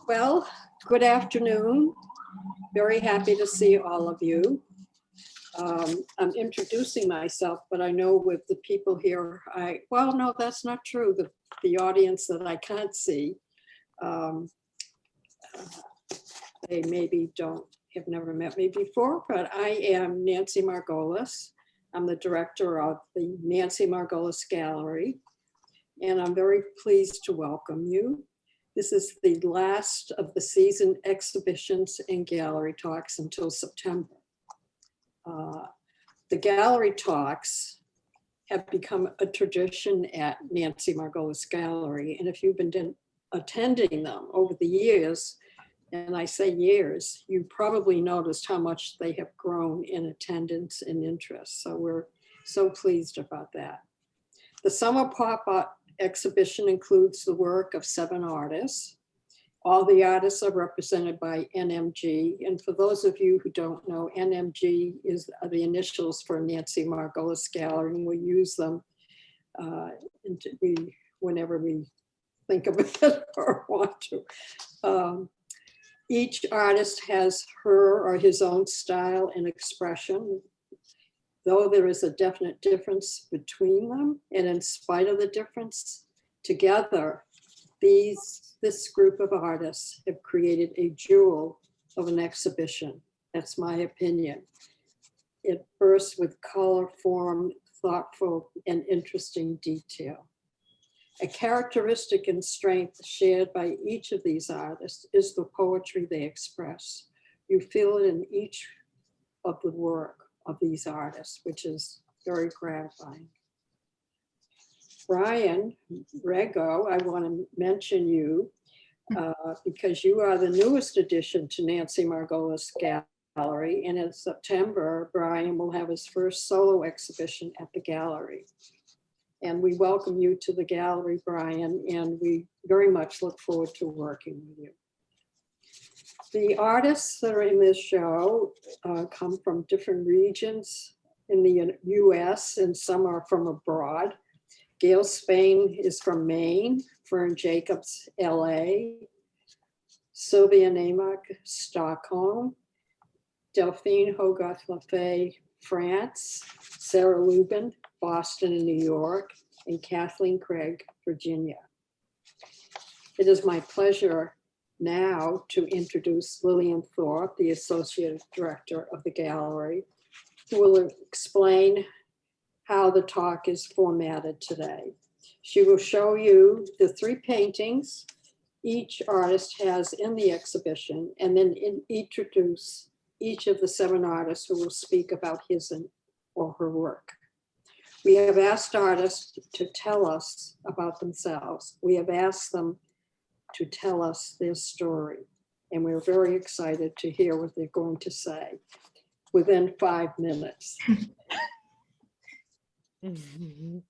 Well, good afternoon. Very happy to see all of you. I'm introducing myself, but I know with the people here, well, no, that's not true. The audience that I can't see, they maybe have never met me before, but I am Nancy Margolis. I'm the director of the Nancy Margolis Gallery, and I'm very pleased to welcome you. This is the last of the season exhibitions and gallery talks until September. The gallery talks have become a tradition at Nancy Margolis Gallery, and if you've been attending them over the years, and I say years, you probably noticed how much they have grown in attendance and interest. So we're so pleased about that. The Summer Pop-Up exhibition includes the work of 7 artists. All the artists are represented by NMG. And for those of you who don't know, NMG is the initials for Nancy Margolis Gallery, and we use them whenever we think of it or want to. Each artist has her or his own style and expression, though there is a definite difference between them. And in spite of the difference, together, this group of artists have created a jewel of an exhibition. That's my opinion. It bursts with color, form, thoughtful, and interesting detail. A characteristic and strength shared by each of these artists is the poetry they express. You feel it in each of the work of these artists, which is very gratifying. Brian REGO, I want to mention you because you are the newest addition to Nancy Margolis Gallery, and in September, Brian will have his first solo exhibition at the gallery. And we welcome you to the gallery, Brian, and we very much look forward to working with you. The artists that are in this show come from different regions in the US, and some are from abroad. GAIL Spain is from Maine, Fern Jacobs, LA, SYLVIA NAIMARK, Stockholm, DELPHINE HOGARTH LAFAYE, France, Sarah LUBIN, Boston and New York, and KATHLEEN Craig, Virginia. It is my pleasure now to introduce Lillian Thorpe, the Associate Director of the Gallery, who will explain how the talk is formatted today. She will show you the 3 paintings each artist has in the exhibition, and then introduce each of the 7 artists who will speak about his or her work. We have asked artists to tell us about themselves. We have asked them to tell us their story, and we're very excited to hear what they're going to say within 5 minutes.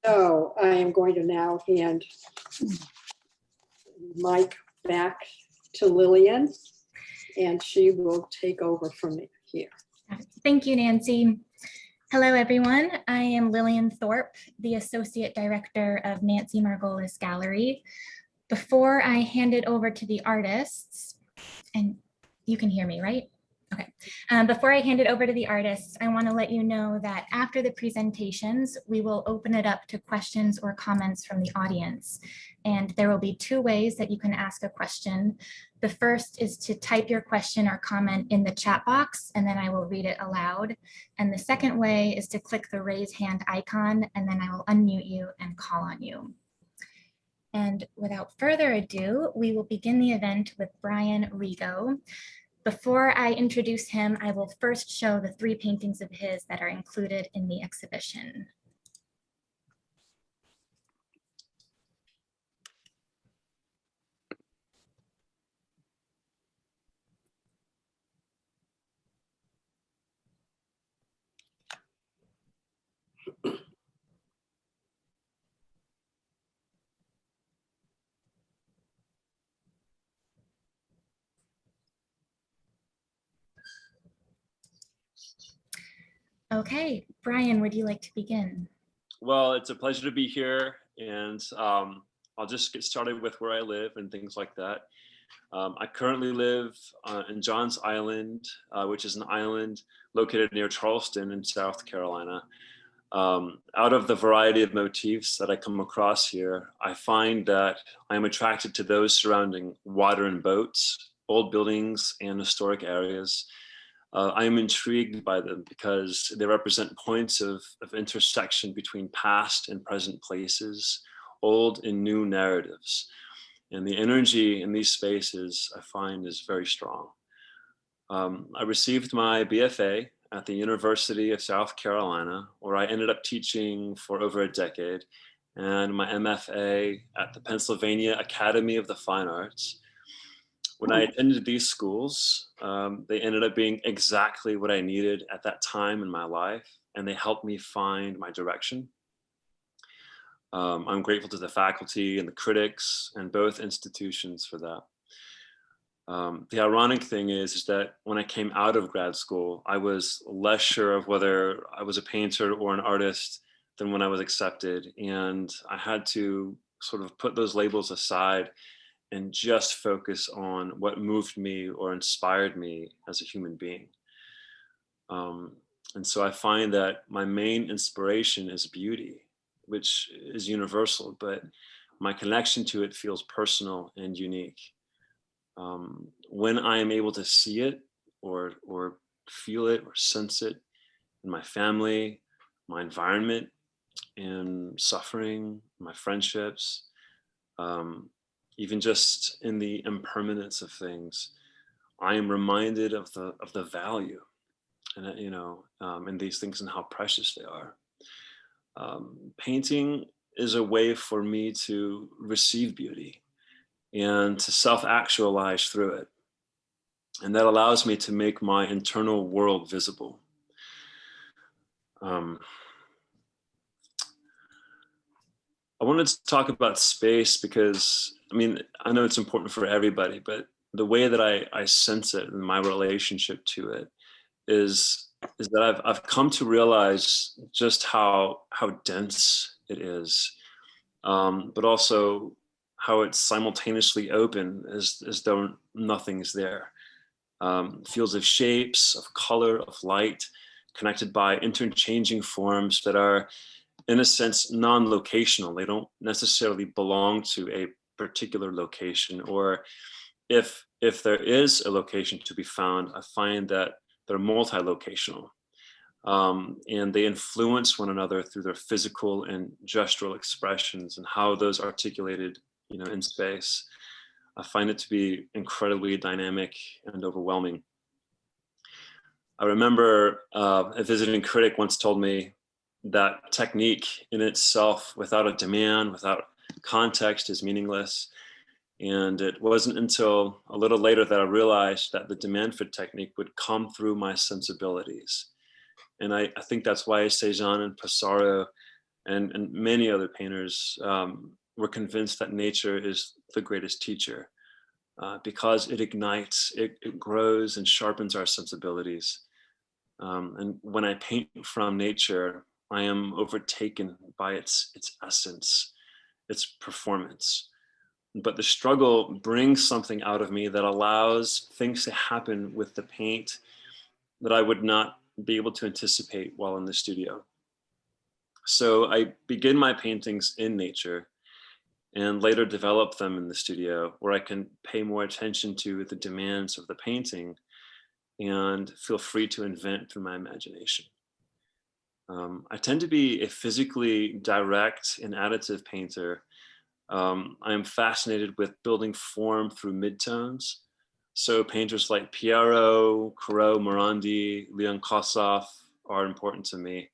So I am going to now hand Mike back to Lillian, and she will take over from here. Thank you, Nancy. Hello, everyone. I am Lillian Thorpe, the Associate Director of Nancy Margolis Gallery. Before I hand it over to the artists, and you can hear me, right? Okay. Before I hand it over to the artists, I want to let you know that after the presentations, we will open it up to questions or comments from the audience. And there will be 2 ways that you can ask a question. The first is to type your question or comment in the chat box, and then I will read it aloud. And the second way is to click the raise hand icon, and then I will unmute you and call on you. And without further ado, we will begin the event with Brian REGO. Before I introduce him, I will first show the 3 paintings of his that are included in the exhibition. Okay, Brian, would you like to begin? Well, it's a pleasure to be here, and I'll just get started with where I live and things like that. I currently live in Johns Island, which is an island located near Charleston in South Carolina. Out of the variety of motifs that I come across here, I find that I am attracted to those surrounding water and boats, old buildings, and historic areas. I am intrigued by them because they represent points of intersection between past and present places, old and new narratives. And the energy in these spaces I find is very strong. I received my BFA at the University of South Carolina, where I ended up teaching for over a decade, and my MFA at the Pennsylvania Academy of the Fine Arts. When I attended these schools, they ended up being exactly what I needed at that time in my life, and they helped me find my direction. I'm grateful to the faculty and the critics and both institutions for that. The ironic thing is that when I came out of grad school, I was less sure of whether I was a painter or an artist than when I was accepted. And I had to sort of put those labels aside and just focus on what moved me or inspired me as a human being. And so I find that my main inspiration is beauty, which is universal, but my connection to it feels personal and unique. When I am able to see it or feel it or sense it in my family, my environment, in suffering, my friendships, even just in the impermanence of things, I am reminded of the value, and in these things and how precious they are. Painting is a way for me to receive beauty and to self-actualize through it. And that allows me to make my internal world visible. I wanted to talk about space because, I know it's important for everybody, but the way that I sense it and my relationship to it is that I've come to realize just how dense it is, but also how it's simultaneously open as though nothing is there. Fields of shapes, of color, of light, connected by interchanging forms that are, in a sense, non-locational. They don't necessarily belong to a particular location, or if there is a location to be found, I find that they're multi-locational, and they influence one another through their physical and gestural expressions and how those articulated, in space. I find it to be incredibly dynamic and overwhelming. I remember a visiting critic once told me that technique in itself, without a demand, without context, is meaningless. And it wasn't until a little later that I realized that the demand for technique would come through my sensibilities. And I think that's why Cézanne and Pissarro and many other painters were convinced that nature is the greatest teacher, because it ignites, it grows and sharpens our sensibilities. And when I paint from nature, I am overtaken by its essence, its performance. But the struggle brings something out of me that allows things to happen with the paint that I would not be able to anticipate while in the studio. So I begin my paintings in nature and later develop them in the studio, where I can pay more attention to the demands of the painting and feel free to invent through my imagination. I tend to be a physically direct and additive painter. I am fascinated with building form through midtones. So painters like Piero, Corot, Morandi, Leon Kossoff are important to me.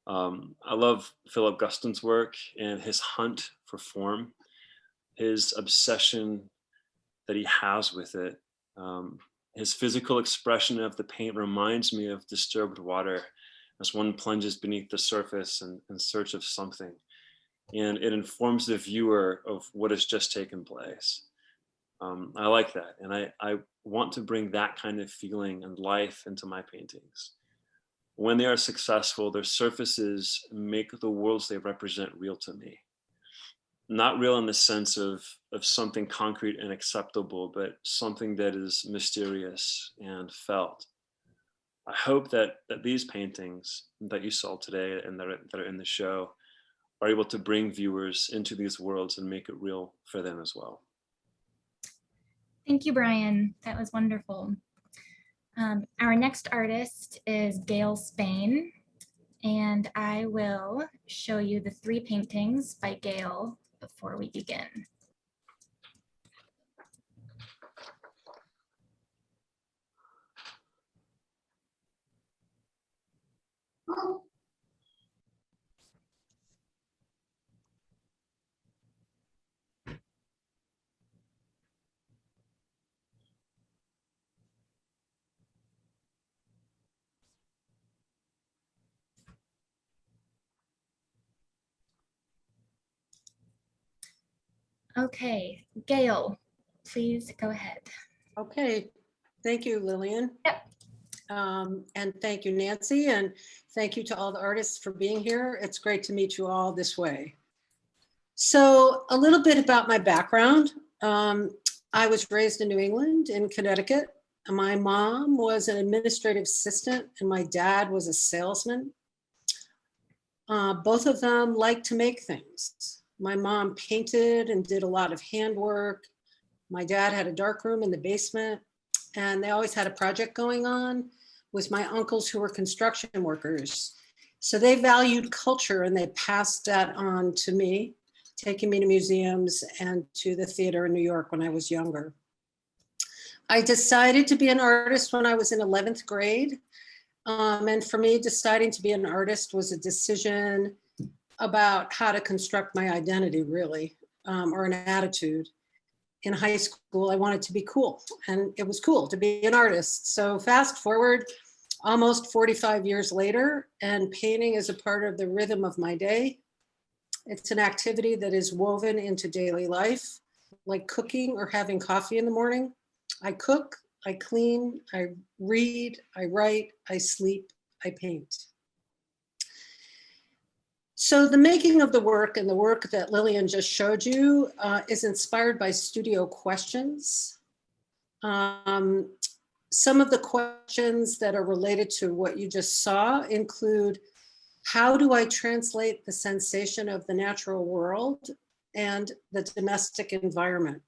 I love Philip Guston's work and his hunt for form, his obsession that he has with it. His physical expression of the paint reminds me of disturbed water as one plunges beneath the surface in search of something. And it informs the viewer of what has just taken place. I like that. And I want to bring that kind of feeling and life into my paintings. When they are successful, their surfaces make the worlds they represent real to me. not real in the sense of something concrete and acceptable, but something that is mysterious and felt. I hope that these paintings that you saw today and that are in the show are able to bring viewers into these worlds and make it real for them as well. Thank you, Brian. That was wonderful. Our next artist is GAIL Spain, and I will show you the 3 paintings by GAIL before we begin. Okay, GAIL, please go ahead. Okay, thank you, Lillian. Yep. And thank you, Nancy, and thank you to all the artists for being here. It's great to meet you all this way. So a little bit about my background. I was raised in New England, in Connecticut. My mom was an administrative assistant and my dad was a salesman. Both of them liked to make things. My mom painted and did a lot of handwork. My dad had a dark room in the basement, and they always had a project going on with my uncles who were construction workers. So they valued culture and they passed that on to me, taking me to museums and to the theater in New York when I was younger. I decided to be an artist when I was in 11th grade. And for me, deciding to be an artist was a decision about how to construct my identity, really, or an attitude. In high school, I wanted to be cool, and it was cool to be an artist. So fast forward almost 45 years later, and painting is a part of the rhythm of my day. It's an activity that is woven into daily life, like cooking or having coffee in the morning. I cook, I clean, I read, I write, I sleep, I paint. So the making of the work and the work that Lillian just showed you is inspired by studio questions. Some of the questions that are related to what you just saw include, how do I translate the sensation of the natural world and the domestic environment?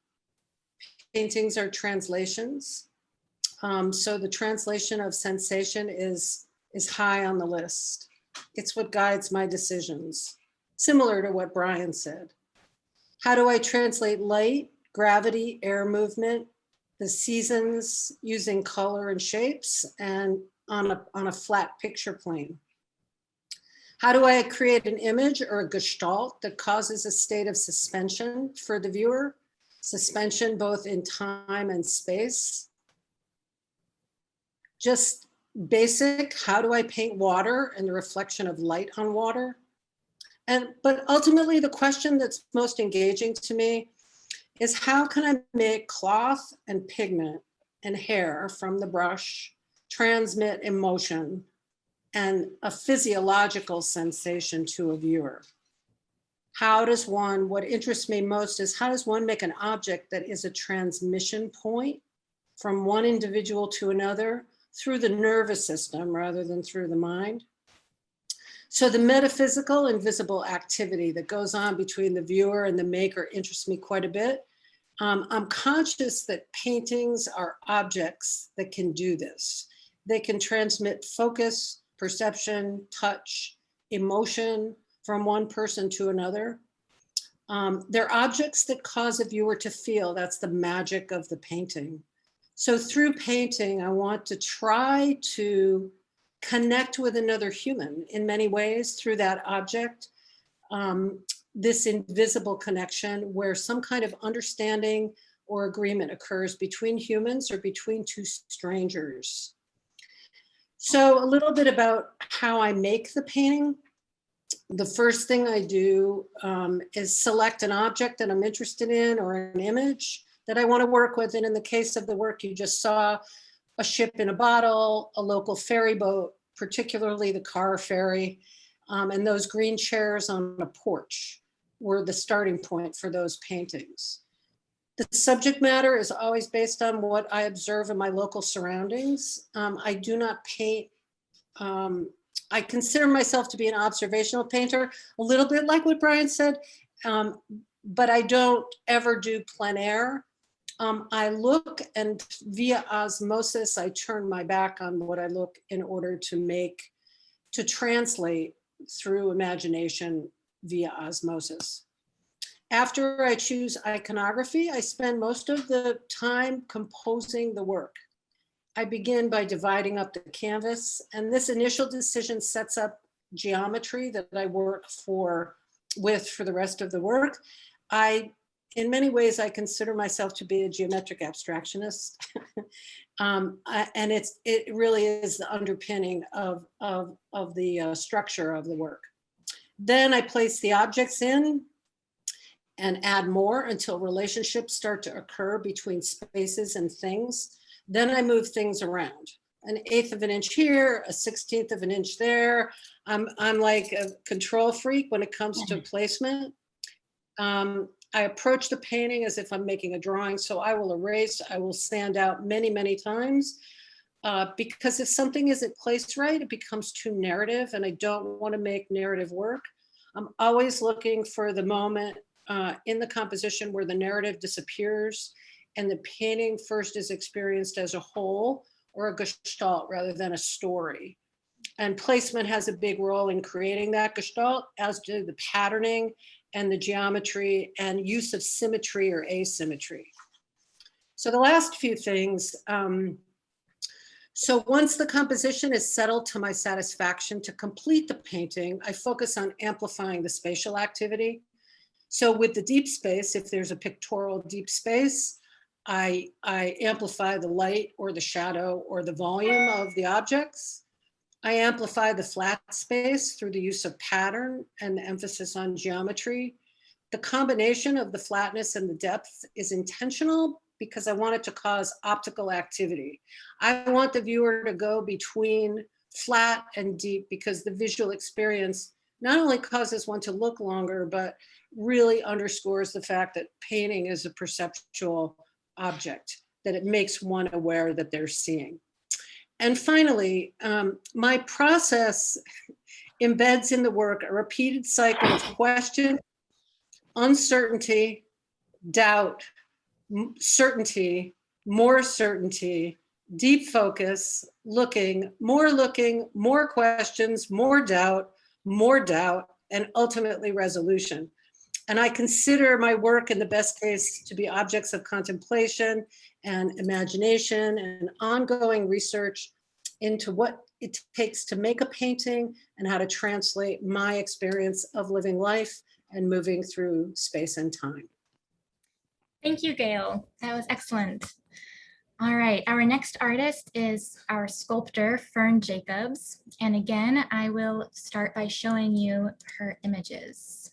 Paintings are translations. So the translation of sensation is high on the list. It's what guides my decisions, similar to what Brian said. How do I translate light, gravity, air movement, the seasons using color and shapes and on a flat picture plane? How do I create an image or a gestalt that causes a state of suspension for the viewer? Suspension both in time and space. Just basic, how do I paint water and the reflection of light on water? But ultimately the question that's most engaging to me is, how can I make cloth and pigment and hair from the brush transmit emotion and a physiological sensation to a viewer? How does one, what interests me most is, how does one make an object that is a transmission point from one individual to another through the nervous system rather than through the mind? So the metaphysical and visible activity that goes on between the viewer and the maker interests me quite a bit. I'm conscious that paintings are objects that can do this. They can transmit focus, perception, touch, emotion from one person to another. They're objects that cause a viewer to feel. That's the magic of the painting. So through painting, I want to try to connect with another human in many ways through that object, this invisible connection where some kind of understanding or agreement occurs between humans or between two strangers. So a little bit about how I make the painting. The first thing I do is select an object that I'm interested in or an image that I want to work with. And in the case of the work you just saw, a ship in a bottle, a local ferry boat, particularly the car ferry, and those green chairs on a porch. were the starting point for those paintings. The subject matter is always based on what I observe in my local surroundings. I do not paint. I consider myself to be an observational painter, a little bit like what Brian said, but I don't ever do plein air. I look, and via osmosis, I turn my back on what I look in order to translate through imagination via osmosis. After I choose iconography, I spend most of the time composing the work. I begin by dividing up the canvas, and this initial decision sets up geometry that I work with for the rest of the work. In many ways, I consider myself to be a geometric abstractionist. And it really is the underpinning of the structure of the work. Then I place the objects in and add more until relationships start to occur between spaces and things. Then I move things around. 1/8 of an inch here, a 1/16 of an inch there. I'm like a control freak when it comes to placement. I approach the painting as if I'm making a drawing, so I will erase, I will sand out many, many times, because if something isn't placed right, it becomes too narrative, and I don't want to make narrative work. I'm always looking for the moment in the composition where the narrative disappears and the painting first is experienced as a whole or a gestalt rather than a story. And placement has a big role in creating that gestalt, as do the patterning and the geometry and use of symmetry or asymmetry. So the last few things, so once the composition is settled to my satisfaction to complete the painting, I focus on amplifying the spatial activity. So with the deep space, if there's a pictorial deep space, I amplify the light or the shadow or the volume of the objects. I amplify the flat space through the use of pattern and the emphasis on geometry. The combination of the flatness and the depth is intentional because I want it to cause optical activity. I want the viewer to go between flat and deep because the visual experience not only causes one to look longer, but really underscores the fact that painting is a perceptual object, that it makes one aware that they're seeing. And finally, my process embeds in the work a repeated cycle of question, uncertainty, doubt, certainty, more certainty, deep focus, looking, more questions, more doubt, and ultimately resolution. And I consider my work in the best case to be objects of contemplation and imagination and ongoing research into what it takes to make a painting and how to translate my experience of living life and moving through space and time. Thank you, Gail. That was excellent. All right, our next artist is our sculptor, Fern Jacobs. And again, I will start by showing you her images.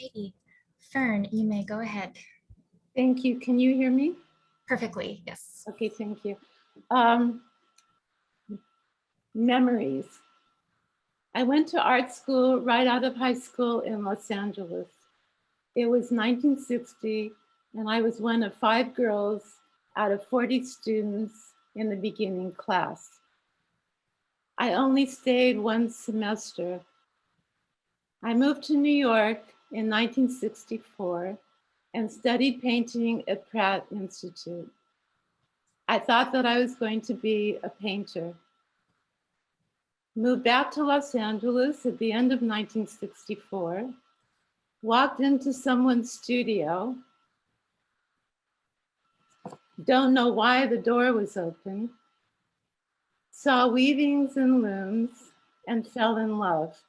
Alrighty, Fern, you may go ahead. Thank you. Can you hear me? Perfectly, yes. Okay, thank you. Memories. I went to art school right out of high school in Los Angeles. It was 1960, and I was one of 5 girls out of 40 students in the beginning class. I only stayed 1 semester. I moved to New York in 1964 and studied painting at Pratt Institute. I thought that I was going to be a painter. Moved back to Los Angeles at the end of 1964, walked into someone's studio, don't know why the door was open, saw weavings and looms and fell in love.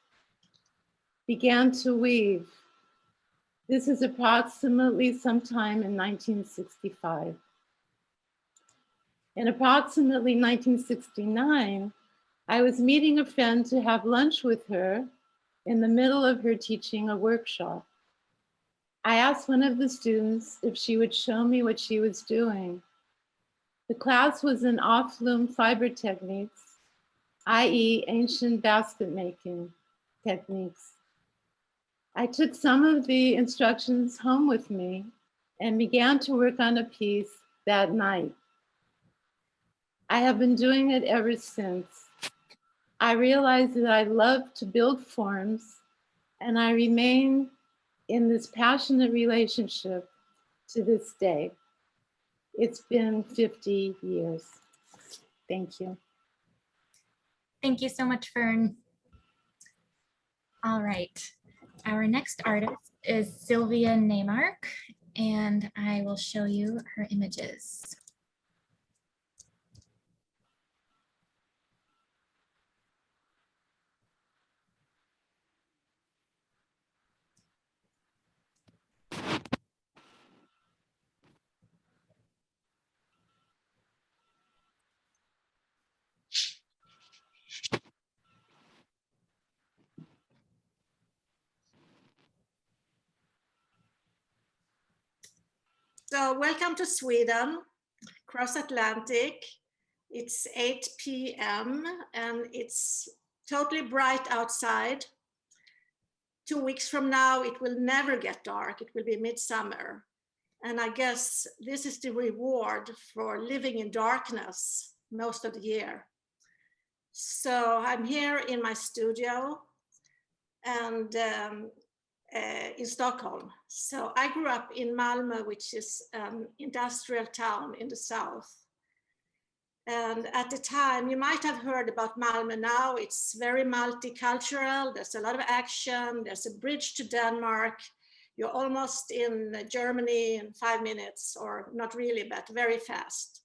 Began to weave, This is approximately sometime in 1965. In approximately 1969, I was meeting a friend to have lunch with her in the middle of her teaching a workshop. I asked one of the students if she would show me what she was doing. The class was in off-loom fiber techniques, i.e. ancient basket making techniques. I took some of the instructions home with me and began to work on a piece that night. I have been doing it ever since. I realized that I love to build forms, and I remain in this passionate relationship to this day. It's been 50 years. Thank you. Thank you so much, Fern. All right, our next artist is Sylvia NAIMARK, and I will show you her images. So welcome to Sweden, cross Atlantic. It's 8 p.m. and it's totally bright outside. 2 weeks from now, it will never get dark. It will be midsummer. And I guess this is the reward for living in darkness most of the year. So I'm here in my studio and in Stockholm. So I grew up in Malmö, which is an industrial town in the south. And at the time, you might have heard about Malmö now. It's very multicultural. There's a lot of action. There's a bridge to Denmark. You're almost in Germany in 5 minutes, or not really, but very fast.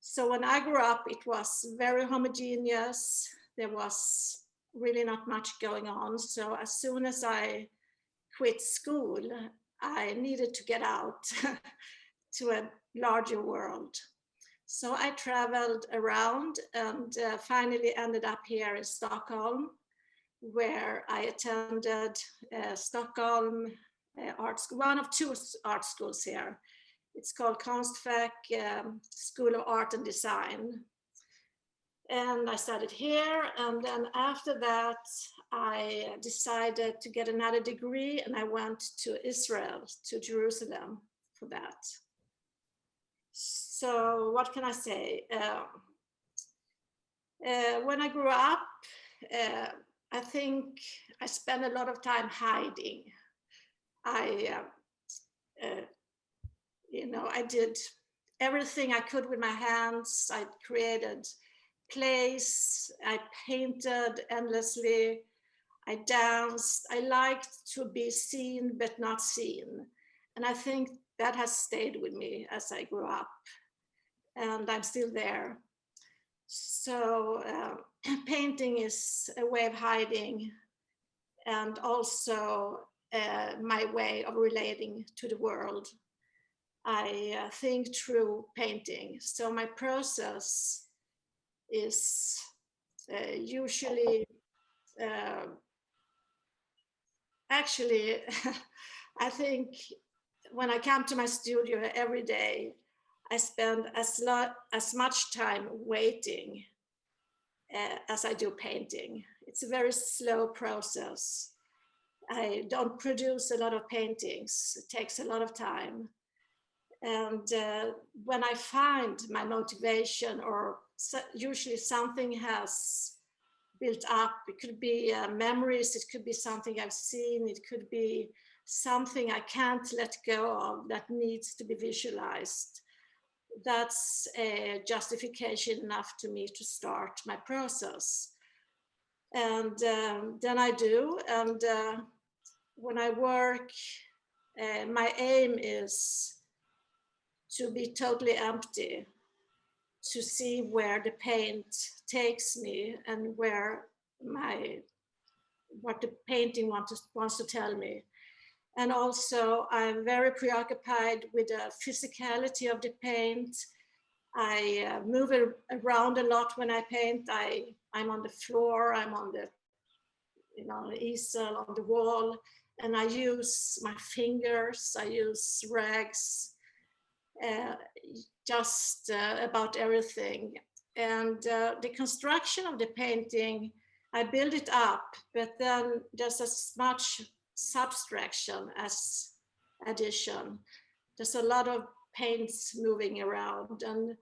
So when I grew up, it was very homogeneous. There was really not much going on. So as soon as I quit school, I needed to get out to a larger world. So I traveled around and finally ended up here in Stockholm, where I attended Stockholm art school, one of 2 art schools here. It's called Konstfack School of Art and Design. And I studied here, and then after that, I decided to get another degree, and I went to Israel, to Jerusalem for that. So what can I say? When I grew up, I think I spent a lot of time hiding. I did everything I could with my hands. I created plays, I painted endlessly, I danced. I liked to be seen but not seen. And I think that has stayed with me as I grew up, and I'm still there. So painting is a way of hiding, and also my way of relating to the world. I think through painting. So my process is usually, actually, I think when I come to my studio every day, I spend as much time waiting as I do painting. It's a very slow process. I don't produce a lot of paintings. It takes a lot of time. And when I find my motivation, or usually something has built up, it could be memories, it could be something I've seen, it could be something I can't let go of that needs to be visualized. That's a justification enough to me to start my process. And then I do. And when I work, my aim is to be totally empty, to see where the paint takes me and where what the painting wants to tell me. And also I'm very preoccupied with the physicality of the paint. I move around a lot when I paint. I'm on the floor, I'm on the easel, on the wall, and I use my fingers, I use rags, just about everything. And the construction of the painting, I build it up, but then there's as much subtraction as addition. There's a lot of paints moving around, and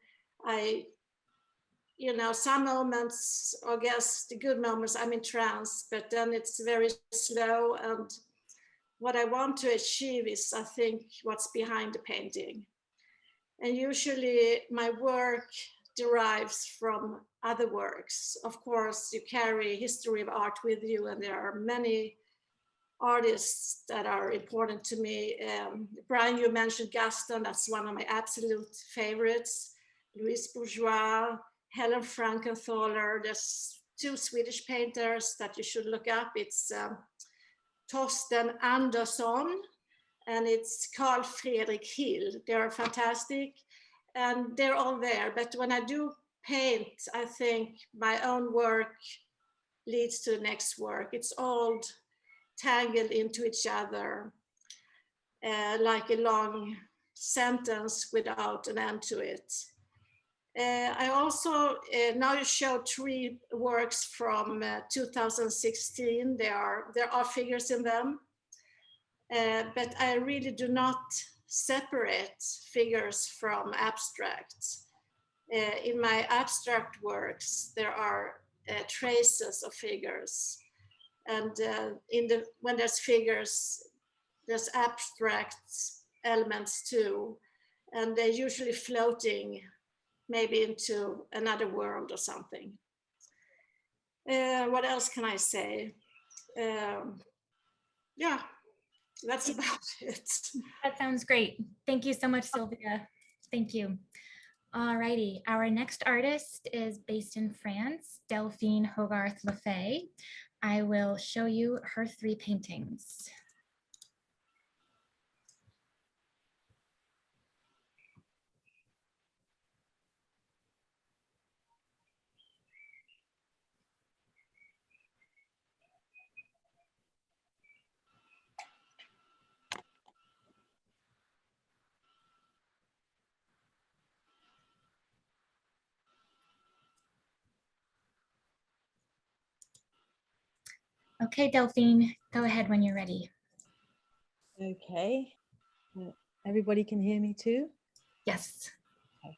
some moments, I guess the good moments, I'm in trance, but then it's very slow. And what I want to achieve is, I think, what's behind the painting. And usually my work derives from other works. Of course, you carry history of art with you, and there are many artists that are important to me. Brian, you mentioned Gaston, that's one of my absolute favorites. Louise Bourgeois, Helen Frankenthaler. There's 2 Swedish painters that you should look up. It's Torsten Andersson and it's Carl Fredrik Hill. They're fantastic and they're all there. But when I do paint, I think my own work leads to the next work. It's all tangled into each other, like a long sentence without an end to it. I also now show 3 works from 2016. There are figures in them, but I really do not separate figures from abstracts. In my abstract works, there are traces of figures, and when there's figures, there's abstract elements too, and they're usually floating maybe into another world or something. What else can I say? Yeah, that's about it. That sounds great. Thank you so much, Sylvia. Thank you. All righty, our next artist is based in France, Delphine Hogarth LaFaye. I will show you her 3 paintings. Okay, Delphine, go ahead when you're ready. Okay, everybody can hear me too? Yes. Okay.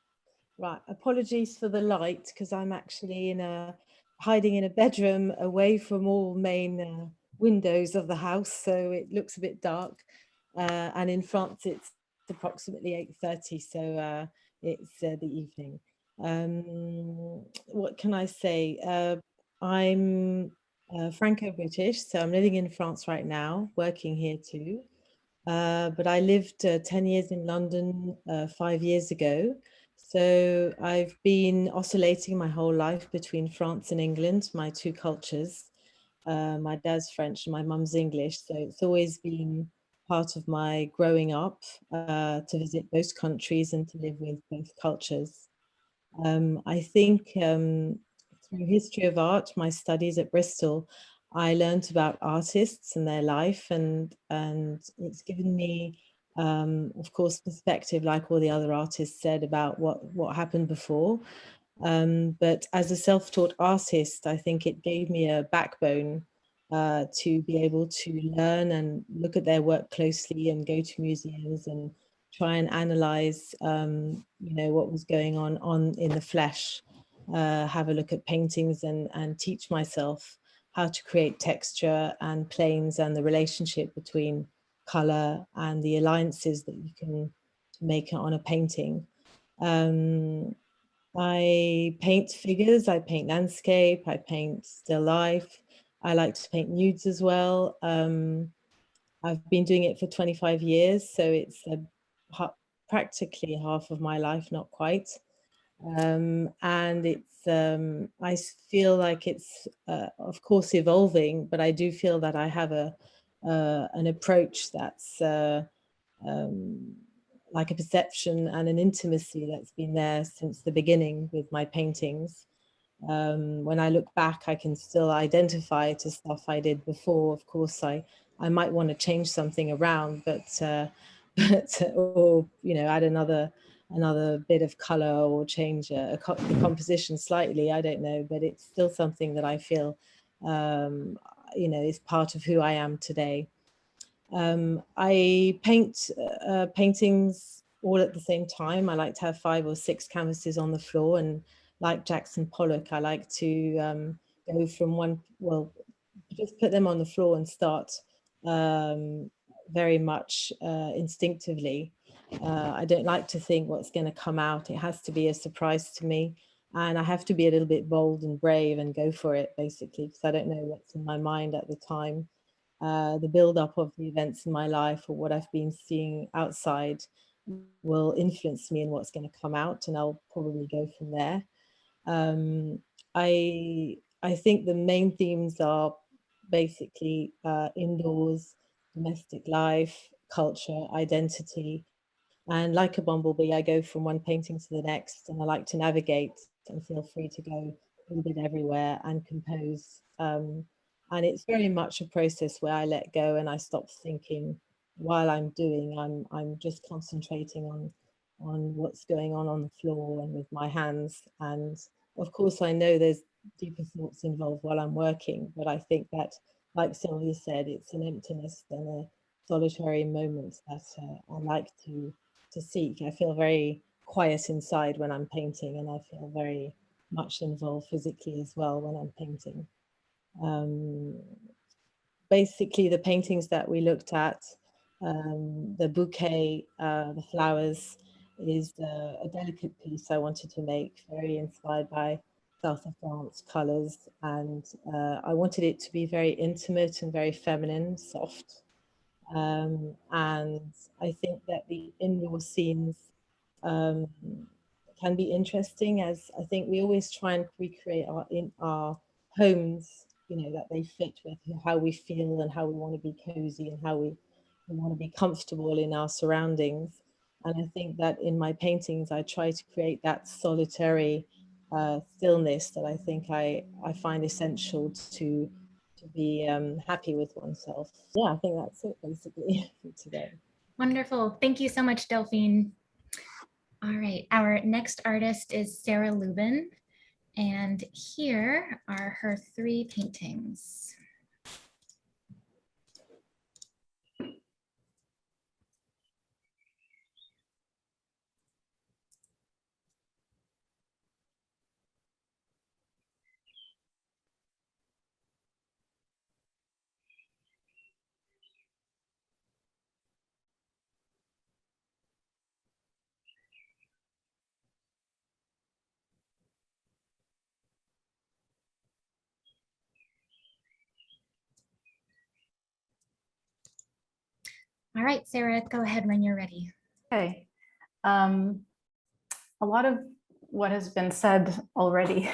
Right, apologies for the light because I'm actually hiding in a bedroom away from all main windows of the house, so it looks a bit dark. And in France it's approximately 8:30, so it's the evening. What can I say? I'm Franco-British, so I'm living in France right now, working here too. But I lived 10 years in London 5 years ago. So I've been oscillating my whole life between France and England, my 2 cultures. My dad's French and my mum's English. So it's always been part of my growing up to visit both countries and to live with both cultures. I think through history of art, my studies at Bristol, I learned about artists and their life, and it's given me, of course, perspective, like all the other artists said, about what happened before. But as a self-taught artist, I think it gave me a backbone to be able to learn and look at their work closely and go to museums and try and analyze, what was going on in the flesh, have a look at paintings and teach myself how to create texture and planes and the relationship between color and the alliances that you can make on a painting. I paint figures, I paint landscape, I paint still life. I like to paint nudes as well. I've been doing it for 25 years, so it's practically half of my life, not quite. And it's, I feel like it's, of course, evolving, but I do feel that I have a an approach that's like a perception and an intimacy that's been there since the beginning with my paintings. When I look back, I can still identify to stuff I did before. Of course, I might want to change something around, but or add another bit of color or change the composition slightly. I don't know, but it's still something that I feel is part of who I am today. I paint paintings all at the same time. I like to have 5 or 6 canvases on the floor, and like Jackson Pollock, I like to go from one, just put them on the floor and start very much instinctively. I don't like to think what's going to come out. It has to be a surprise to me, and I have to be a little bit bold and brave and go for it, basically, because I don't know what's in my mind at the time. The build-up of the events in my life or what I've been seeing outside will influence me in what's going to come out, and I'll probably go from there. I think the main themes are basically indoors, domestic life, culture, identity. And like a bumblebee, I go from one painting to the next, and I like to navigate and feel free to go a little bit everywhere and compose. And it's very much a process where I let go and I stop thinking while I'm doing. I'm just concentrating on what's going on the floor and with my hands. And of course, I know there's deeper thoughts involved while I'm working, but I think that, like Sylvia said, it's an emptiness and a solitary moment that I like to seek. I feel very quiet inside when I'm painting, and I feel very much involved physically as well when I'm painting. Basically, the paintings that we looked at, the bouquet, the flowers, is a delicate piece I wanted to make, very inspired by South of France colors, and I wanted it to be very intimate and very feminine, soft. And I think that the indoor scenes can be interesting, as I think we always try and recreate our homes, that they fit with how we feel and how we want to be cozy and how we want to be comfortable in our surroundings. And I think that in my paintings, I try to create that solitary stillness that I think I find essential to be happy with oneself. Yeah, I think that's it basically for today. Wonderful. Thank you so much, Delphine. All right, our next artist is Sarah Lubin, and here are her 3 paintings. All right, Sarah, go ahead when you're ready. Okay. A lot of what has been said already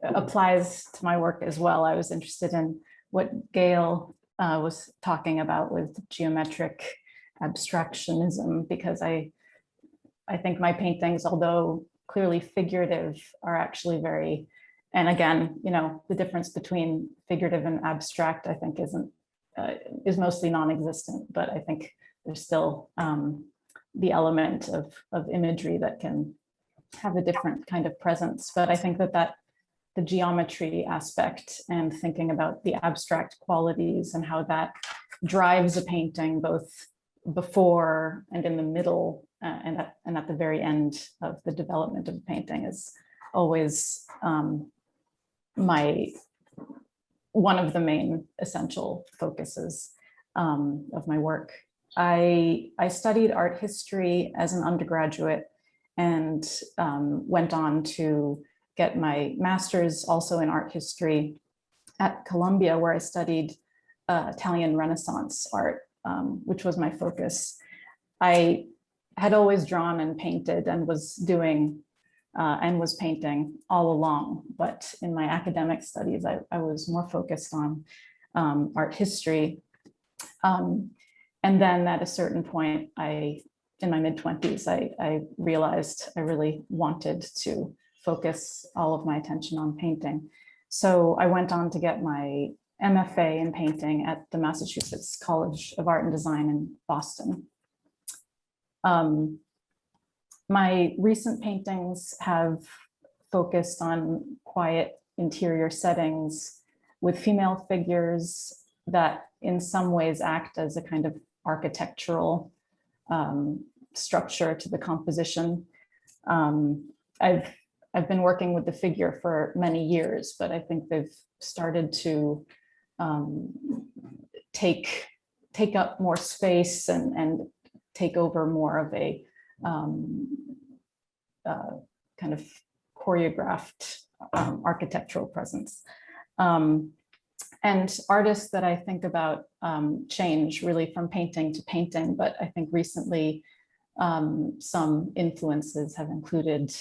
applies to my work as well. I was interested in what GAIL was talking about with geometric abstractionism, because I think my paintings, although clearly figurative, are actually very, and again, the difference between figurative and abstract, I think is mostly non-existent, but I think there's still the element of imagery that can have a different kind of presence. But I think that the geometry aspect and thinking about the abstract qualities and how that drives a painting both before and in the middle and at the very end of the development of a painting is always one of the main essential focuses of my work. I studied art history as an undergraduate and went on to get my master's also in art history at Columbia, where I studied Italian Renaissance art, which was my focus. I had always drawn and painted and was doing and was painting all along, but in my academic studies, I was more focused on art history. And then at a certain point, in my mid-20s, I realized I really wanted to focus all of my attention on painting. So I went on to get my MFA in painting at the Massachusetts College of Art and Design in Boston. My recent paintings have focused on quiet interior settings with female figures that in some ways act as a kind of architectural structure to the composition. I've been working with the figure for many years, but I think they've started to take up more space and take over more of a kind of choreographed architectural presence. And artists that I think about change really from painting to painting, but I think recently some influences have included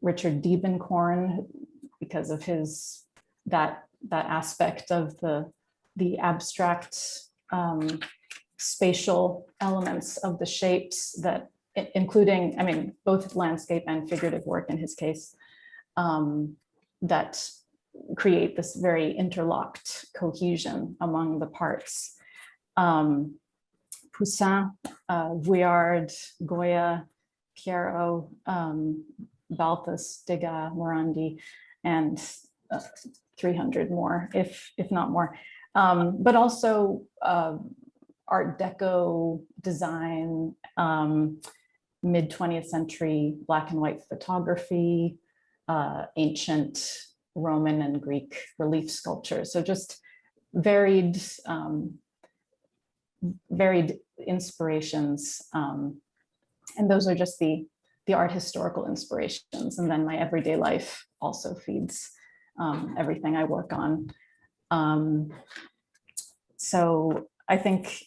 Richard Diebenkorn because of that aspect of the abstract spatial elements of the shapes that, including, I mean, both landscape and figurative work in his case, that create this very interlocked cohesion among the parts. Poussin, Vuillard, Goya, Piero, Balthus, Degas, Morandi, and 300 more, if not more. But also Art Deco design, mid-20th century black and white photography, ancient Roman and Greek relief sculpture. So just varied inspirations. And those are just the art historical inspirations. And then my everyday life also feeds everything I work on. So I think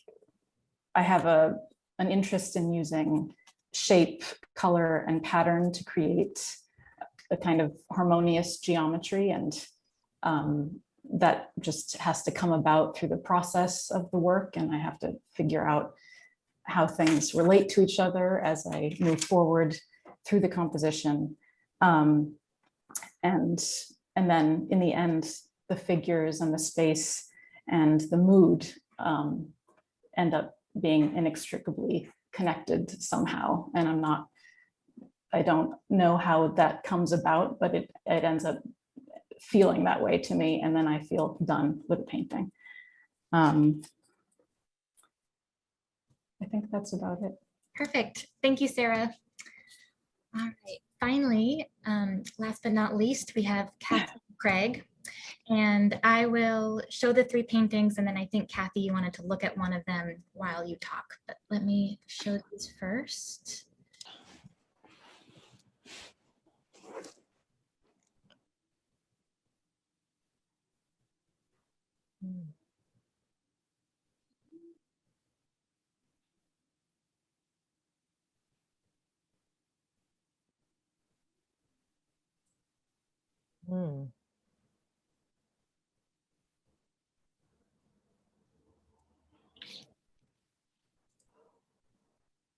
I have an interest in using shape, color, and pattern to create a kind of harmonious geometry, and that just has to come about through the process of the work, and I have to figure out how things relate to each other as I move forward through the composition. And then in the end, the figures and the space and the mood end up being inextricably connected somehow. And I don't know how that comes about, but it ends up feeling that way to me. And then I feel done with the painting. I think that's about it. Perfect. Thank you, Sarah. All right. Finally, last but not least, we have Kathleen Craig. And I will show the 3 paintings, and then I think, Kathy, you wanted to look at one of them while you talk. But let me show these first.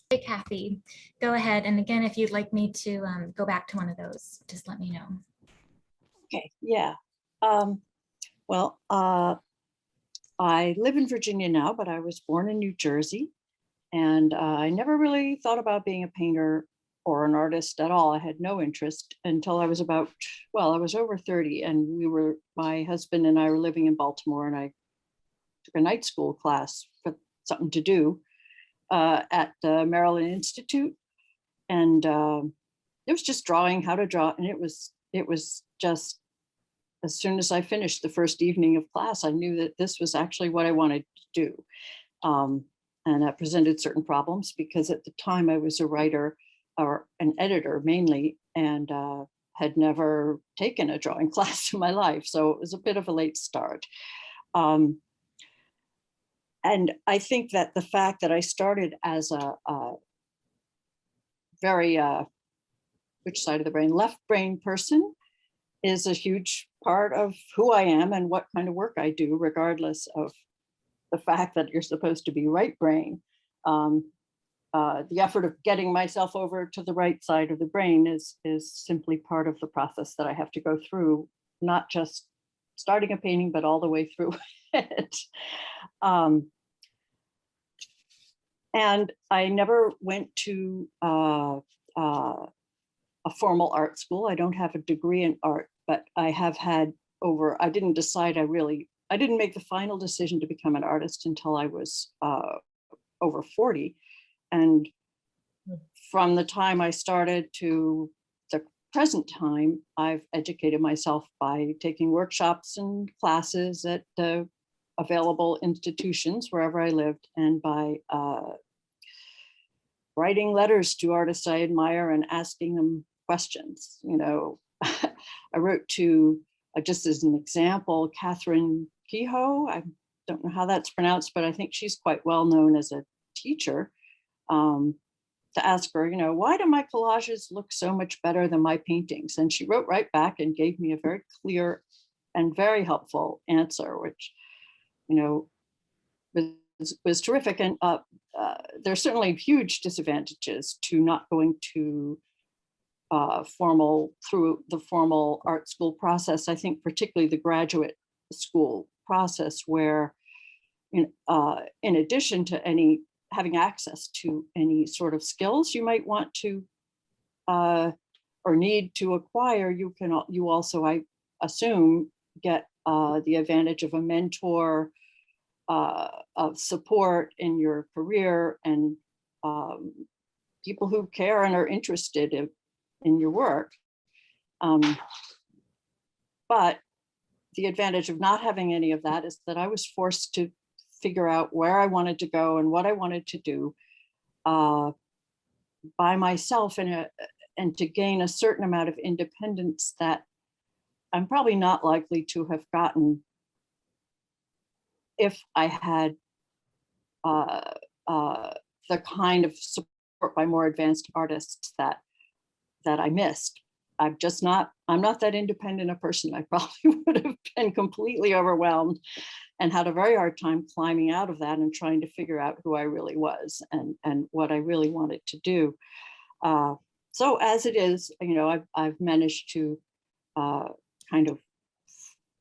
Hey, Kathy, go ahead. And again, if you'd like me to go back to one of those, just let me know. Okay, yeah. Well, I live in Virginia now, but I was born in New Jersey, and I never really thought about being a painter or an artist at all. I had no interest until I was I was over 30, and my husband and I were living in Baltimore, and I took a night school class for something to do at the Maryland Institute. And it was just drawing, how to draw. And it was just, as soon as I finished the first evening of class, I knew that this was actually what I wanted to do. And that presented certain problems because at the time I was a writer or an editor mainly, and had never taken a drawing class in my life. So it was a bit of a late start. And I think that the fact that I started as a very, which side of the brain, left brain person is a huge part of who I am and what kind of work I do, regardless of the fact that you're supposed to be right brain. The effort of getting myself over to the right side of the brain is simply part of the process that I have to go through, not just starting a painting, but all the way through it. And I never went to a formal art school. I don't have a degree in art, but I have had I didn't decide I didn't make the final decision to become an artist until I was over 40. And from the time I started to the present time, I've educated myself by taking workshops and classes at the available institutions wherever I lived, and by writing letters to artists I admire and asking them questions. You know, I wrote to, just as an example, Catherine Kehoe. I don't know how that's pronounced, but I think she's quite well known as a teacher. To ask her, you know, why do my collages look so much better than my paintings? And she wrote right back and gave me a very clear and very helpful answer, which, you know, was terrific. And there's certainly huge disadvantages to not going to through the formal art school process. I think particularly the graduate school process, where in addition to having access to any sort of skills you might want to or need to acquire, you also, I assume, get the advantage of a mentor, of support in your career, and people who care and are interested in your work. But the advantage of not having any of that is that I was forced to figure out where I wanted to go and what I wanted to do by myself, and to gain a certain amount of independence that I'm probably not likely to have gotten if I had the kind of support by more advanced artists that I missed. I'm not that independent a person. I probably would have been completely overwhelmed and had a very hard time climbing out of that and trying to figure out who I really was and what I really wanted to do. So as it is, you know, I've managed to kind of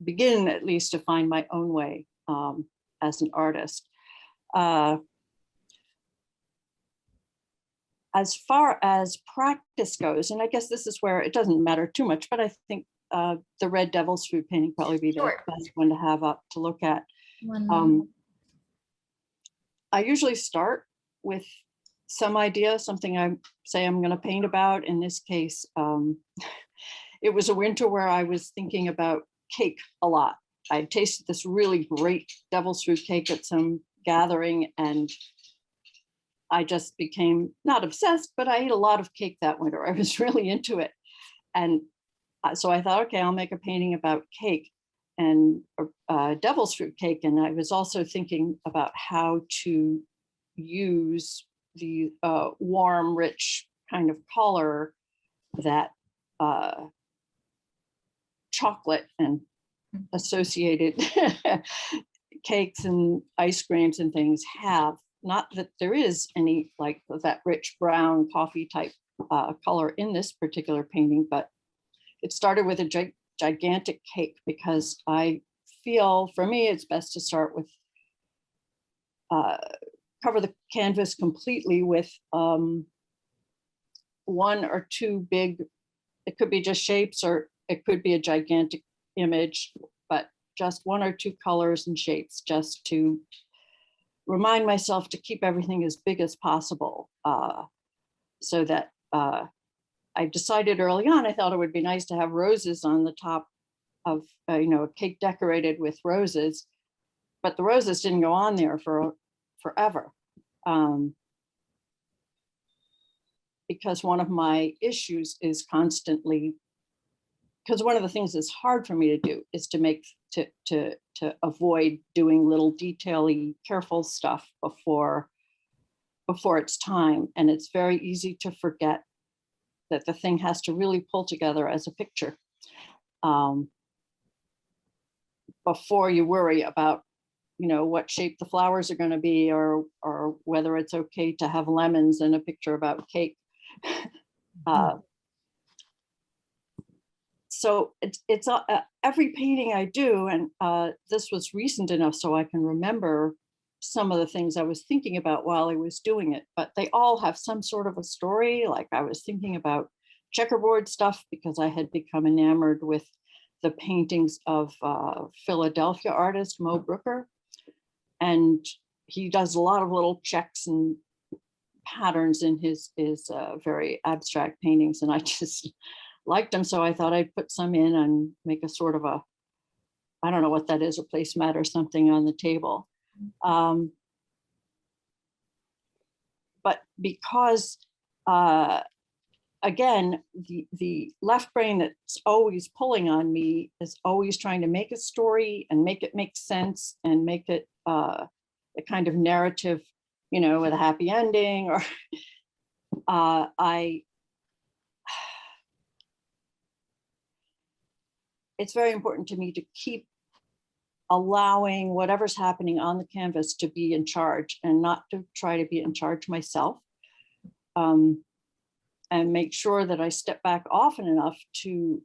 begin at least to find my own way as an artist. As far as practice goes, and I guess this is where it doesn't matter too much, but I think the Red Devil's Food painting probably be the best one to have up to look at. I usually start with some idea, something I say I'm going to paint about. In this case, it was a winter where I was thinking about cake a lot. I tasted this really great devil's food cake at some gathering, and I just became not obsessed, but I ate a lot of cake that winter. I was really into it. And so I thought, okay, I'll make a painting about cake and devil's fruit cake. And I was also thinking about how to use the warm, rich kind of color that chocolate and associated cakes and ice creams and things have. Not that there is any like that rich brown coffee type color in this particular painting, but it started with a gigantic cake because I feel, for me, it's best to start with, cover the canvas completely with one or two big, it could be just shapes or it could be a gigantic image, but just one or two colors and shapes just to remind myself to keep everything as big as possible, so that I decided early on, I thought it would be nice to have roses on the top of, you know, a cake decorated with roses, but the roses didn't go on there for forever. Because one of my issues is constantly, because one of the things that's hard for me to do is to avoid doing little detail-y, careful stuff before it's time. And it's very easy to forget that the thing has to really pull together as a picture before you worry about you know, what shape the flowers are going to be, or whether it's okay to have lemons in a picture about cake. So it's every painting I do, and this was recent enough so I can remember some of the things I was thinking about while I was doing it, but they all have some sort of a story. Like I was thinking about checkerboard stuff because I had become enamored with the paintings of Philadelphia artist Mo Brooker, and he does a lot of little checks and patterns in his very abstract paintings, and I just liked them, so I thought I'd put some in and make a sort of a, I don't know what that is, a placemat or something on the table. But because, again, the left brain that's always pulling on me is always trying to make a story and make it make sense and make it a kind of narrative, you know, with a happy ending, or it's very important to me to keep allowing whatever's happening on the canvas to be in charge and not to try to be in charge myself, and make sure that I step back often enough to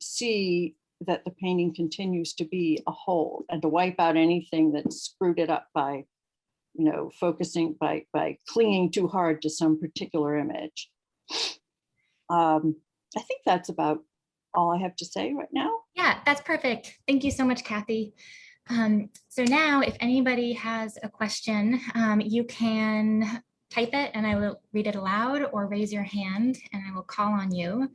see that the painting continues to be a whole, and to wipe out anything that screwed it up by, you know, focusing, by clinging too hard to some particular image. I think that's about all I have to say right now. Yeah, that's perfect. Thank you so much, Kathy. So now if anybody has a question, you can type it and I will read it aloud, or raise your hand and I will call on you.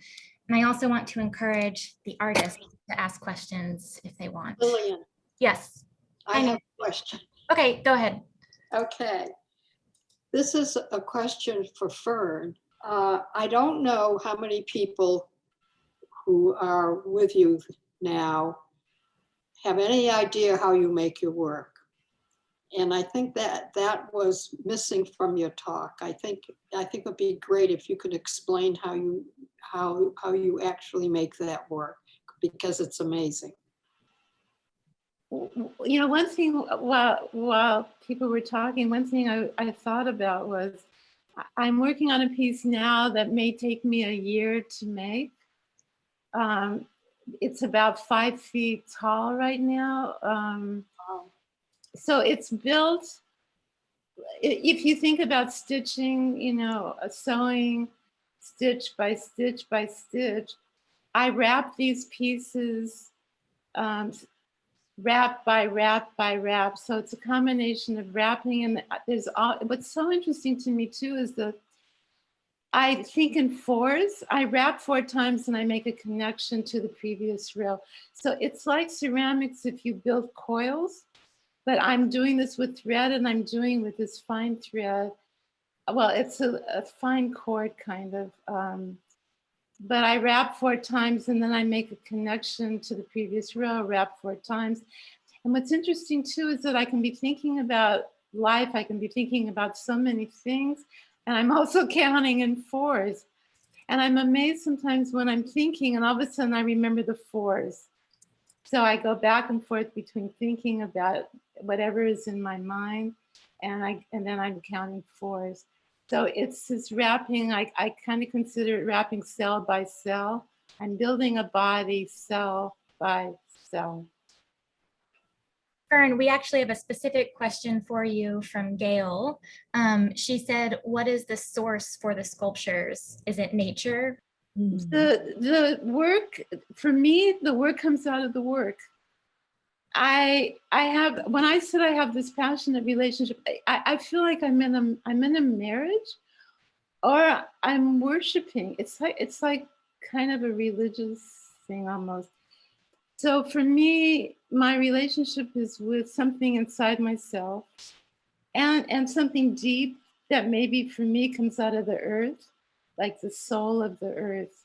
And I also want to encourage the artists to ask questions if they want. Lillian, Yes. I have a question. Okay, go ahead. Okay. This is a question for Fern. I don't know how many people who are with you now have any idea how you make your work. And I think that was missing from your talk. I think it would be great if you could explain how you actually make that work, because it's amazing. You know, one thing while people were talking, one thing I thought about was, I'm working on a piece now that may take me a year to make. It's about 5 feet tall right now. So it's built, if you think about stitching, you know, sewing stitch by stitch by stitch, I wrap these pieces wrap by wrap by wrap. So it's a combination of wrapping, and there's all, what's so interesting to me too is that I think in fours. I wrap 4 times and I make a connection to the previous row. So it's like ceramics if you build coils, but I'm doing this with thread, and I'm doing with this fine thread. Well, it's a fine cord kind of, but I wrap 4 times and then I make a connection to the previous row, wrap 4 times. And what's interesting too is that I can be thinking about life. I can be thinking about so many things, and I'm also counting in fours. And I'm amazed sometimes when I'm thinking and all of a sudden I remember the fours. So I go back and forth between thinking about whatever is in my mind, and then I'm counting fours. So it's this wrapping, I kind of consider it wrapping cell by cell. I'm building a body cell by cell. Fern, we actually have a specific question for you from GAIL. She said, what is the source for the sculptures? Is it nature? The work, for me, the work comes out of the work. I have, when I said I have this passionate relationship, I feel like I'm in a marriage, or I'm worshiping. It's like kind of a religious thing almost. So for me, my relationship is with something inside myself, and something deep that maybe for me comes out of the earth, like the soul of the earth.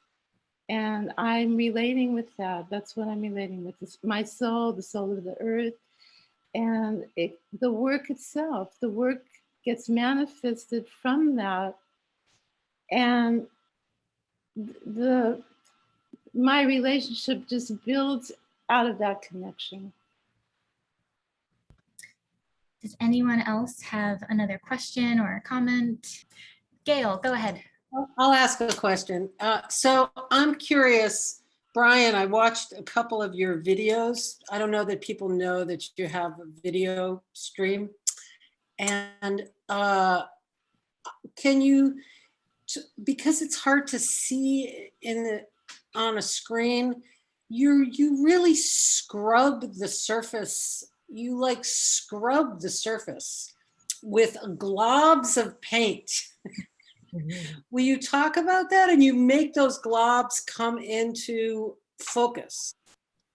And I'm relating with that. That's what I'm relating with. This, my soul, the soul of the earth, and the work itself. The work gets manifested from that, and my relationship just builds out of that connection. Does anyone else have another question or a comment? Gail, go ahead. I'll ask a question. So I'm curious, Brian, I watched a couple of your videos. I don't know that people know that you have a video stream. And can you, because it's hard to see on a screen, you really scrub the surface. You like scrub the surface with globs of paint. Will you talk about that? And you make those globs come into focus.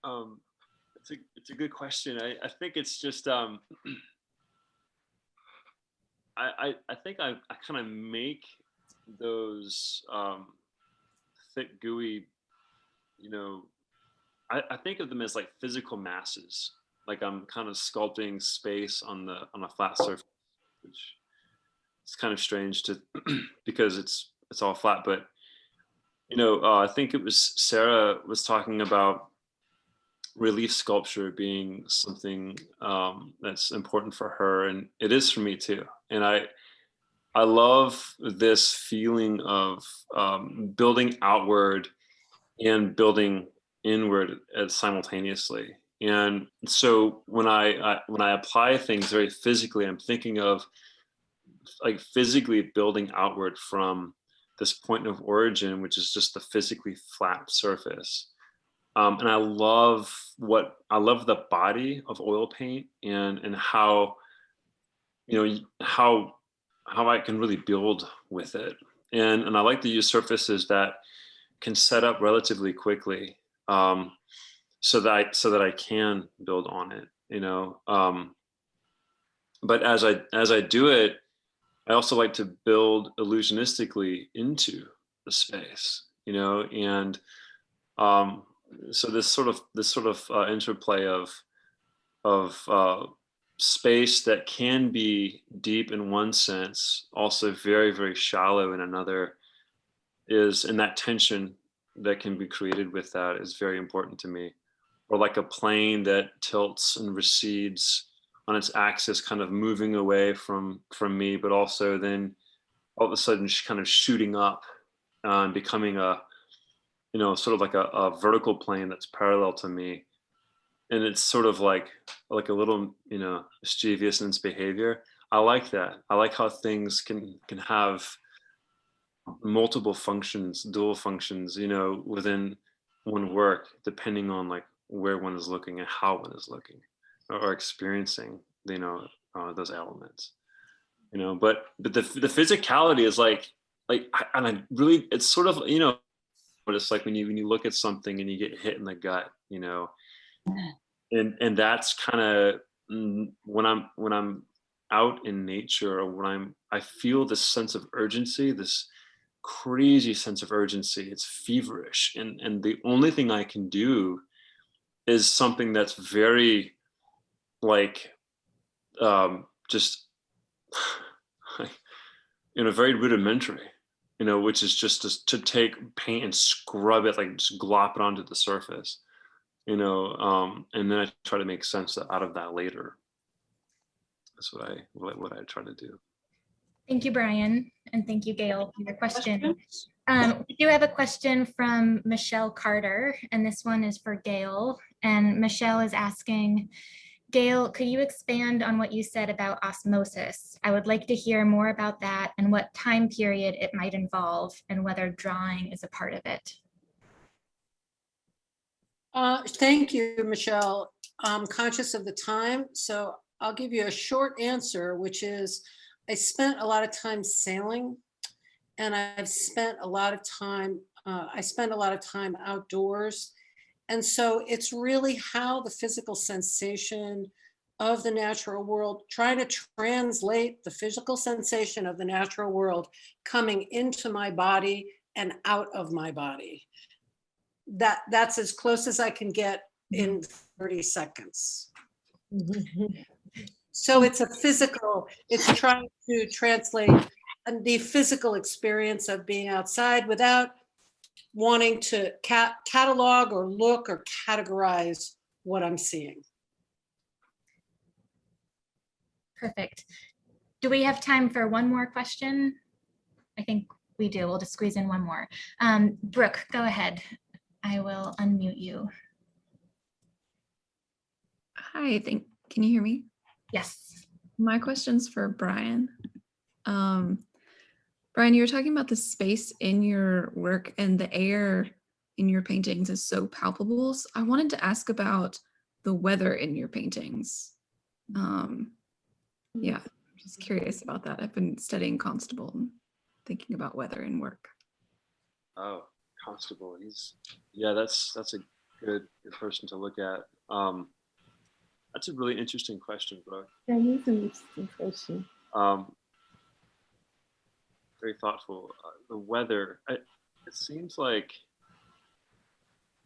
It's a good question. I think it's just I think I kind of make those thick, gooey, you know, I think of them as like physical masses. Like I'm kind of sculpting space on a flat surface, which is kind of strange to because it's all flat. But you know, I think it was Sarah was talking about relief sculpture being something that's important for her, and it is for me too. And I love this feeling of building outward and building inward simultaneously. And so when I apply things very physically, I'm thinking of like physically building outward from this point of origin, which is just the physically flat surface. And I love the body of oil paint and how, you know, how I can really build with it. And I like to use surfaces that can set up relatively quickly, so that I can build on it, you know. But as I do it, I also like to build illusionistically into the space, you know. And so this sort of interplay of space that can be deep in one sense, also very, very shallow in another, and that tension that can be created with that is very important to me. Or like a plane that tilts and recedes on its axis, kind of moving away from me, but also then all of a sudden kind of shooting up and becoming a, you know, sort of like a vertical plane that's parallel to me. And it's sort of like a little, you know, mischievous in its behavior. I like that. I like how things can have multiple functions, dual functions, you know, within one work, depending on like where one is looking and how one is looking or experiencing, you know, those elements, you know. But the physicality is like and I really, it's sort of, you know, but it's like when you look at something and you get hit in the gut, you know, and that's kind of when I'm out in nature, or when I feel this sense of urgency, this crazy sense of urgency. It's feverish, and the only thing I can do is something that's very like just you know, very rudimentary, you know, which is just to take paint and scrub it, like just glop it onto the surface, you know, and then I try to make sense out of that later. That's what I try to do. Thank you, Brian, and thank you, Gail, for your question. We do have a question from Michelle Carter, and this one is for Gail. And Michelle is asking, Gail, could you expand on what you said about osmosis? I would like to hear more about that and what time period it might involve and whether drawing is a part of it. Thank you, Michelle. I'm conscious of the time, so I'll give you a short answer, which is I spent a lot of time sailing, and I've spent a lot of time, I spend a lot of time outdoors. And so it's really how the physical sensation of the natural world, trying to translate the physical sensation of the natural world coming into my body and out of my body. That's as close as I can get in 30 seconds. So it's a physical, it's trying to translate the physical experience of being outside without wanting to catalog or look or categorize what I'm seeing. Perfect. Do we have time for one more question? I think we do. We'll just squeeze in one more. Brooke, go ahead. I will unmute you. Hi, can you hear me? Yes. My question's for Brian. Brian, you were talking about the space in your work and the air in your paintings is so palpable. So I wanted to ask about the weather in your paintings. Yeah, I'm just curious about that. I've been studying Constable and thinking about weather in work. Oh, Constable, yeah, that's a good person to look at. That's a really interesting question, Brooke. That is an interesting question. Very thoughtful. The weather, it seems like,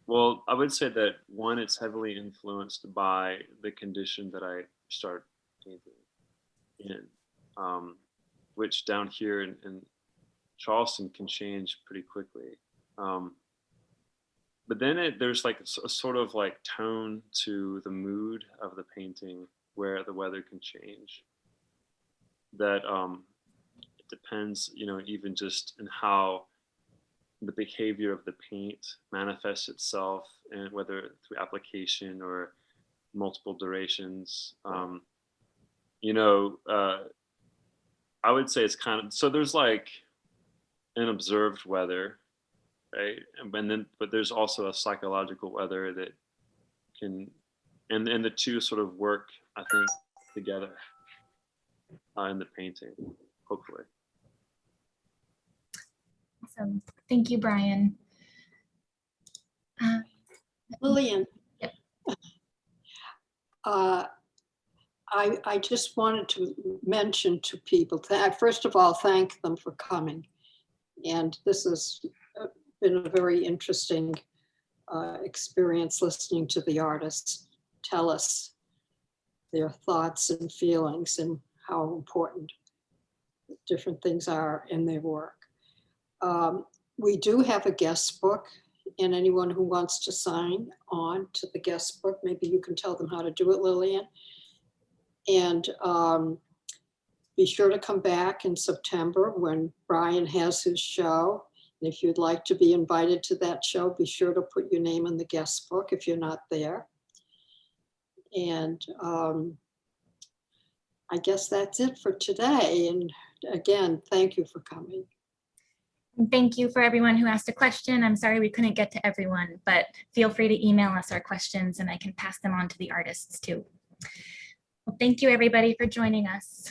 well, I would say that one, it's heavily influenced by the condition that I start painting in, which down here in Charleston can change pretty quickly. But then there's like a sort of like tone to the mood of the painting where the weather can change. That it depends, even just in how the behavior of the paint manifests itself, and whether through application or multiple durations. I would say it's kind of, so there's like an observed weather, right? But there's also a psychological weather that can, and the two sort of work, I think, together in the painting, hopefully. Awesome. Thank you, Brian. Lillian. Yep. I just wanted to mention to people, first of all, thank them for coming. And this has been a very interesting experience listening to the artists tell us their thoughts and feelings and how important different things are in their work. We do have a guest book, and anyone who wants to sign on to the guest book, maybe you can tell them how to do it, Lillian. And be sure to come back in September when Brian has his show. And if you'd like to be invited to that show, be sure to put your name in the guest book if you're not there. And I guess that's it for today. And again, thank you for coming. Thank you for everyone who asked a question. I'm sorry we couldn't get to everyone, but feel free to email us our questions and I can pass them on to the artists too. Well, thank you everybody for joining us.